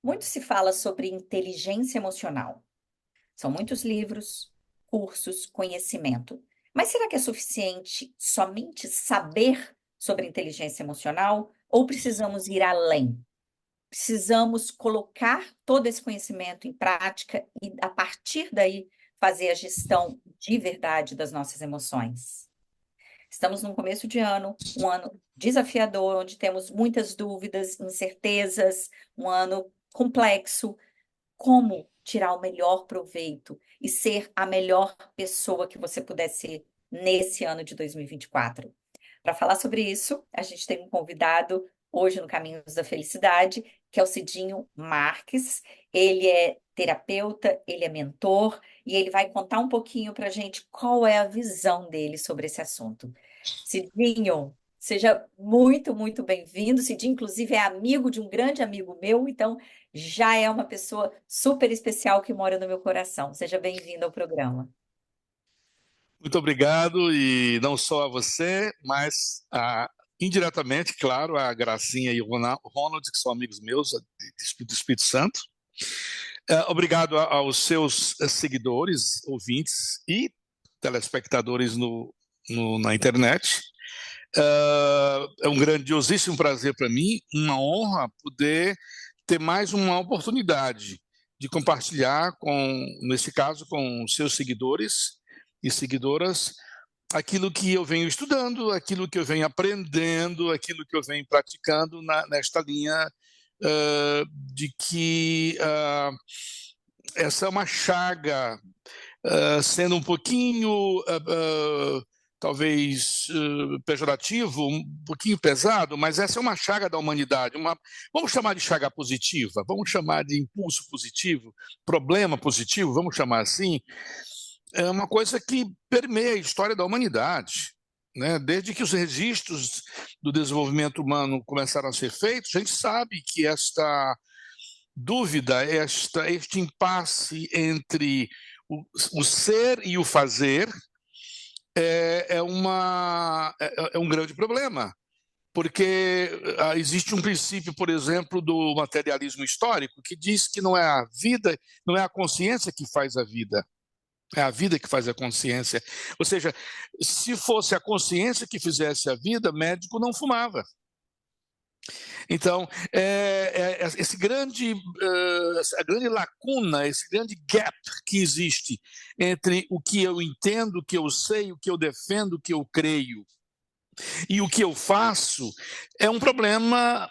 Muito se fala sobre inteligência emocional. São muitos livros, cursos, conhecimento. Mas será que é suficiente somente saber sobre inteligência emocional ou precisamos ir além? Precisamos colocar todo esse conhecimento em prática e, a partir daí, fazer a gestão de verdade das nossas emoções. Estamos num começo de ano, um ano desafiador, onde temos muitas dúvidas, incertezas, um ano complexo. Como tirar o melhor proveito e ser a melhor pessoa que você puder ser nesse ano de 2024? Para falar sobre isso, a gente tem um convidado hoje no Caminhos da Felicidade, que é o Cidinho Marques. Ele é terapeuta, ele é mentor e ele vai contar um pouquinho para a gente qual é a visão dele sobre esse assunto. Cidinho, seja muito, muito bem-vindo. Cidinho, inclusive, é amigo de um grande amigo meu, então já é uma pessoa super especial que mora no meu coração. Seja bem-vindo ao programa. Muito obrigado, e não só a você, mas indiretamente, claro, a Gracinha e o Ronald, que são amigos meus do Espírito Santo. Obrigado aos seus seguidores, ouvintes e telespectadores na internet. É um grandiosíssimo prazer para mim, uma honra poder ter mais uma oportunidade de compartilhar nesse caso, com seus seguidores e seguidoras, aquilo que eu venho estudando, aquilo que eu venho aprendendo, aquilo que eu venho praticando nesta linha de que essa é uma chaga, sendo um pouquinho, talvez, pejorativo, um pouquinho pesado, mas essa é uma chaga da humanidade. Vamos chamar de chaga positiva, vamos chamar de impulso positivo, problema positivo, vamos chamar assim. É uma coisa que permeia a história da humanidade, né? Desde que os registros do desenvolvimento humano começaram a ser feitos, a gente sabe que esta dúvida, este impasse entre o ser e o fazer é um grande problema, porque existe um princípio, por exemplo, do materialismo histórico, que diz que não é a vida, não é a consciência que faz a vida, é a vida que faz a consciência. Ou seja, se fosse a consciência que fizesse a vida, médico não fumava. Então, essa grande lacuna, esse grande gap que existe entre o que eu entendo, o que eu sei, o que eu defendo, o que eu creio e o que eu faço, é um problema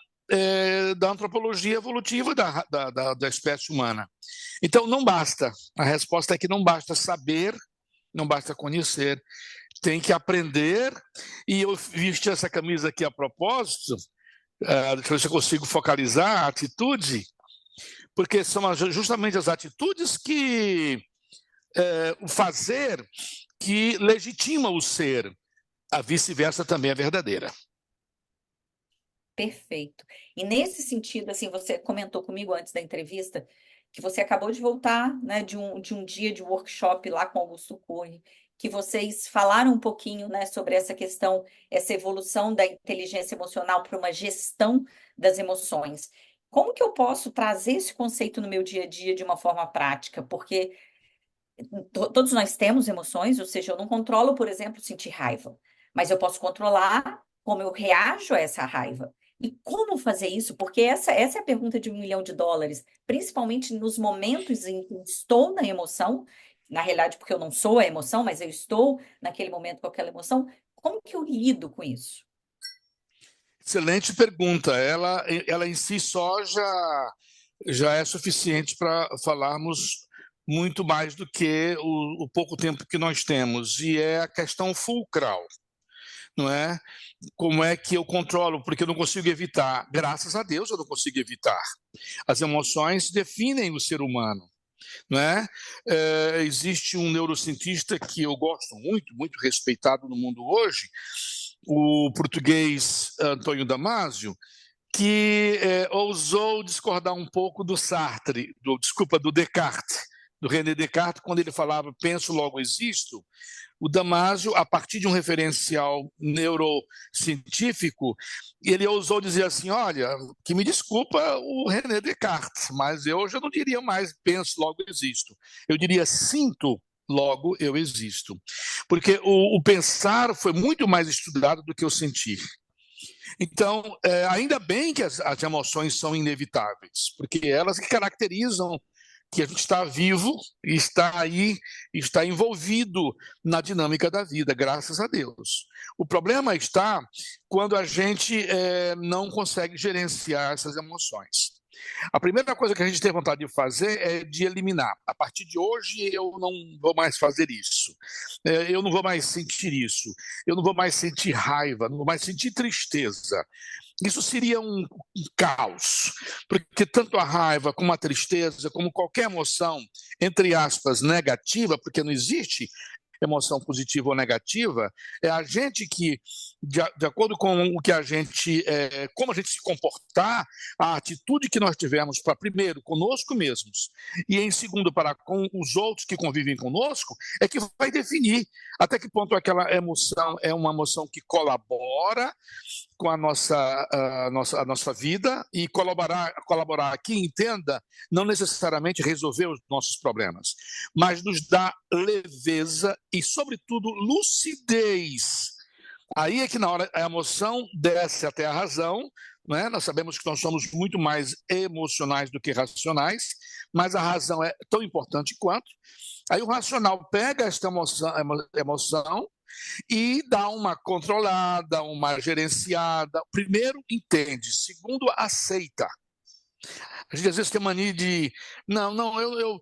da antropologia evolutiva da espécie humana. Então, não basta. A resposta é que não basta saber, não basta conhecer, tem que aprender. E eu vesti essa camisa aqui a propósito, deixa eu ver se eu consigo focalizar a atitude, porque são justamente as atitudes que o fazer que legitima o ser. A vice-versa também é verdadeira. Perfeito. E nesse sentido, assim, você comentou comigo antes da entrevista que você acabou de voltar, né, de um dia de workshop lá com Augusto Cury, que vocês falaram um pouquinho, né, sobre essa questão, essa evolução da inteligência emocional para uma gestão das emoções. Como que eu posso trazer esse conceito no meu dia a dia de uma forma prática? Porque todos nós temos emoções, ou seja, eu não controlo, por exemplo, sentir raiva, mas eu posso controlar como eu reajo a essa raiva. E como fazer isso? Porque essa é a pergunta de US$ 1 milhão, principalmente nos momentos em que eu estou na emoção, na realidade, porque eu não sou a emoção, mas eu estou naquele momento com aquela emoção. Como que eu lido com isso? Excelente pergunta. Ela em si só já é suficiente para falarmos muito mais do que o pouco tempo que nós temos. E é a questão fulcral, não é? Como é que eu controlo? Porque eu não consigo evitar. Graças a Deus eu não consigo evitar. As emoções definem o ser humano. Não é? Existe um neurocientista que eu gosto muito, muito respeitado no mundo hoje, o português Antônio Damasio, que ousou discordar um pouco do Sartre, do Descartes, do René Descartes, quando ele falava penso, logo existo, O Damásio, a partir de um referencial neurocientífico, ele ousou dizer assim, olha, que me desculpa o René Descartes, mas eu já não diria mais penso, logo existo. Eu diria sinto, logo eu existo. Porque o pensar foi muito mais estudado do que o sentir. Então, ainda bem que as emoções são inevitáveis, porque elas que caracterizam que a gente está vivo e está aí, está envolvido na dinâmica da vida, graças a Deus. O problema está quando a gente não consegue gerenciar essas emoções. A primeira coisa que a gente tem vontade de fazer é de eliminar. A partir de hoje eu não vou mais fazer isso. Eu não vou mais sentir isso. Eu não vou mais sentir raiva, não vou mais sentir tristeza. Isso seria um caos, porque tanto a raiva como a tristeza, como qualquer emoção, entre aspas, negativa, porque não existe emoção positiva ou negativa, é a gente que, de acordo com o que a gente, como a gente se comportar, a atitude que nós tivermos para, primeiro, conosco mesmos, e em segundo, para com os outros que convivem conosco, é que vai definir até que ponto aquela emoção é uma emoção que colabora com a nossa vida e colaborar aqui, entenda, não necessariamente resolver os nossos problemas, mas nos dá leveza e, sobretudo, lucidez. Aí é que na hora a emoção desce até a razão, né? Nós sabemos que nós somos muito mais emocionais do que racionais, mas a razão é tão importante quanto. Aí o racional pega esta emoção e dá uma controlada, uma gerenciada. Primeiro, entende. Segundo, aceita. A gente às vezes tem mania de. Não, não, eu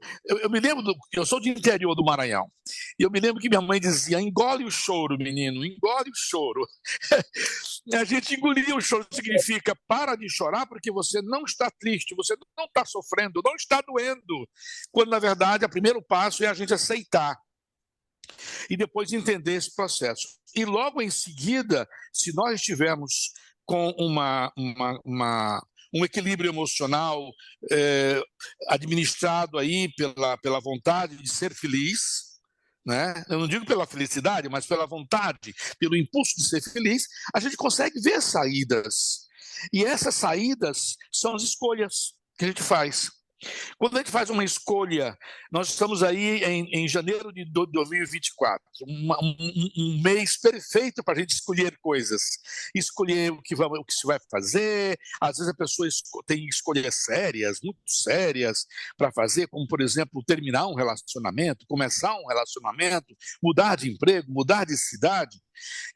me lembro, eu sou de interior do Maranhão, e eu me lembro que minha mãe dizia: engole o choro, menino, engole o choro. A gente engolir o choro significa para de chorar porque você não está triste, você não está sofrendo, não está doendo. Quando, na verdade, o primeiro passo é a gente aceitar e depois entender esse processo. E logo em seguida, se nós estivermos com um equilíbrio emocional administrado aí pela vontade de ser feliz, né? Eu não digo pela felicidade, mas pela vontade, pelo impulso de ser feliz, a gente consegue ver saídas. E essas saídas são as escolhas que a gente faz. Quando a gente faz uma escolha, nós estamos aí em janeiro de 2024, um mês perfeito para a gente escolher coisas, escolher o que se vai fazer. Às vezes a pessoa tem escolhas sérias, muito sérias para fazer, como, por exemplo, terminar um relacionamento, começar um relacionamento, mudar de emprego, mudar de cidade.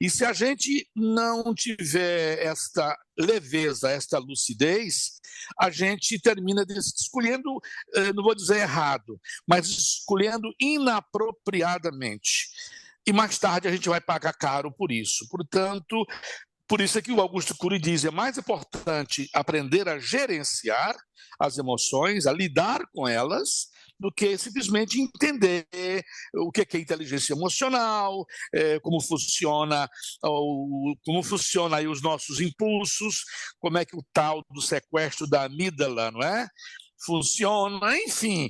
E se a gente não tiver esta leveza, esta lucidez, a gente termina escolhendo, não vou dizer errado, mas escolhendo inapropriadamente. E mais tarde a gente vai pagar caro por isso. Portanto, por isso é que o Augusto Cury diz: é mais importante aprender a gerenciar as emoções, a lidar com elas, do que simplesmente entender o que é inteligência emocional, como funciona aí os nossos impulsos, como é que o tal do sequestro da amígdala, não é? Funciona, enfim.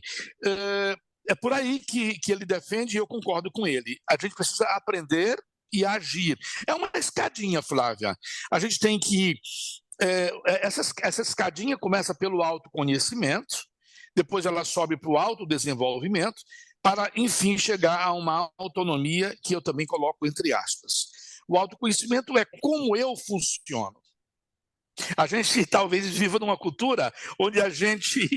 É por aí que ele defende, e eu concordo com ele. A gente precisa aprender e agir. É uma escadinha, Flávia. A gente tem que... essa escadinha começa pelo autoconhecimento, depois ela sobe para o autodesenvolvimento, para, enfim, chegar a uma autonomia que eu também coloco entre aspas. O autoconhecimento é como eu funciono. A gente talvez viva numa cultura onde a gente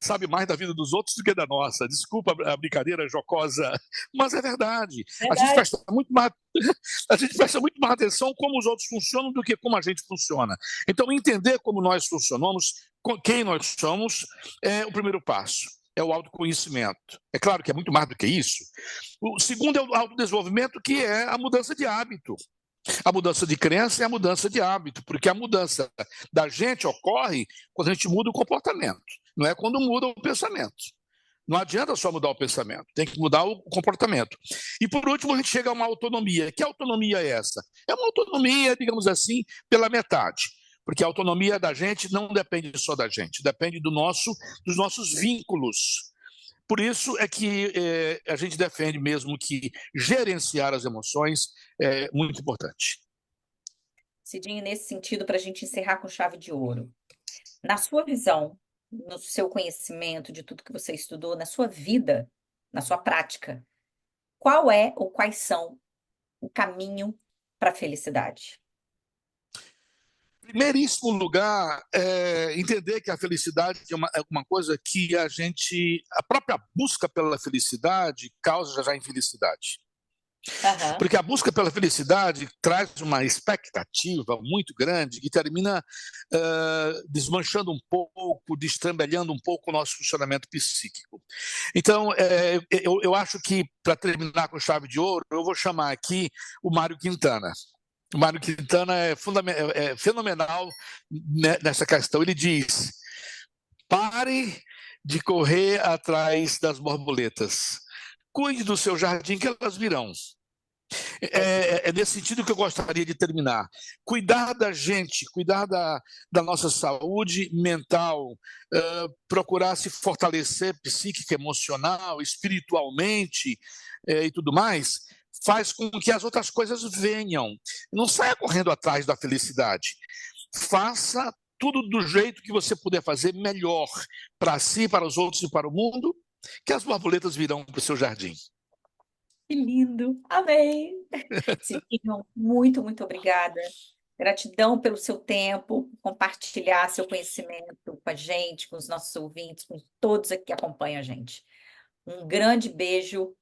sabe mais da vida dos outros do que da nossa. Desculpa a brincadeira jocosa, mas é verdade. A gente presta muito mais atenção como os outros funcionam do que como a gente funciona. Então, entender como nós funcionamos, quem nós somos, é o primeiro passo. É o autoconhecimento. É claro que é muito mais do que isso. O segundo é o autodesenvolvimento, que é a mudança de hábito. A mudança de crença é a mudança de hábito, porque a mudança da gente ocorre quando a gente muda o comportamento, não é quando muda o pensamento. Não adianta só mudar o pensamento, tem que mudar o comportamento. E, por último, a gente chega a uma autonomia. Que autonomia é essa? É uma autonomia, digamos assim, pela metade. Porque a autonomia da gente não depende só da gente, depende dos nossos vínculos. Por isso é que a gente defende mesmo que gerenciar as emoções é muito importante. Cidinho, nesse sentido, para a gente encerrar com chave de ouro, na sua visão, no seu conhecimento de tudo que você estudou, na sua vida, na sua prática, qual é ou quais são o caminho para a felicidade? Primeiríssimo lugar, entender que a felicidade é uma coisa que a própria busca pela felicidade causa já infelicidade. Aham. Porque a busca pela felicidade traz uma expectativa muito grande que termina desmanchando um pouco, destrambelhando um pouco o nosso funcionamento psíquico. Então, eu acho que, para terminar com chave de ouro, eu vou chamar aqui o Mário Quintana. O Mário Quintana é fenomenal nessa questão. Ele diz: pare de correr atrás das borboletas. Cuide do seu jardim que elas virão. É isso. É nesse sentido que eu gostaria de terminar. Cuidar da gente, cuidar da nossa saúde mental, procurar se fortalecer psíquica, emocional, espiritualmente e tudo mais, faz com que as outras coisas venham. Não saia correndo atrás da felicidade. Faça tudo do jeito que você puder fazer melhor para si, para os outros e para o mundo, que as borboletas virão para o seu jardim. Que lindo. Amém. Cidinho, muito, muito obrigada. Gratidão pelo seu tempo, compartilhar seu conhecimento com a gente, com os nossos ouvintes, com todos aqui que acompanham a gente. Um grande beijo,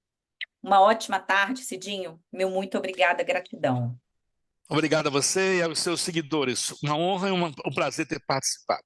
uma ótima tarde, Cidinho. Meu muito obrigada, gratidão. Obrigado a você e aos seus seguidores. Uma honra e um prazer ter participado.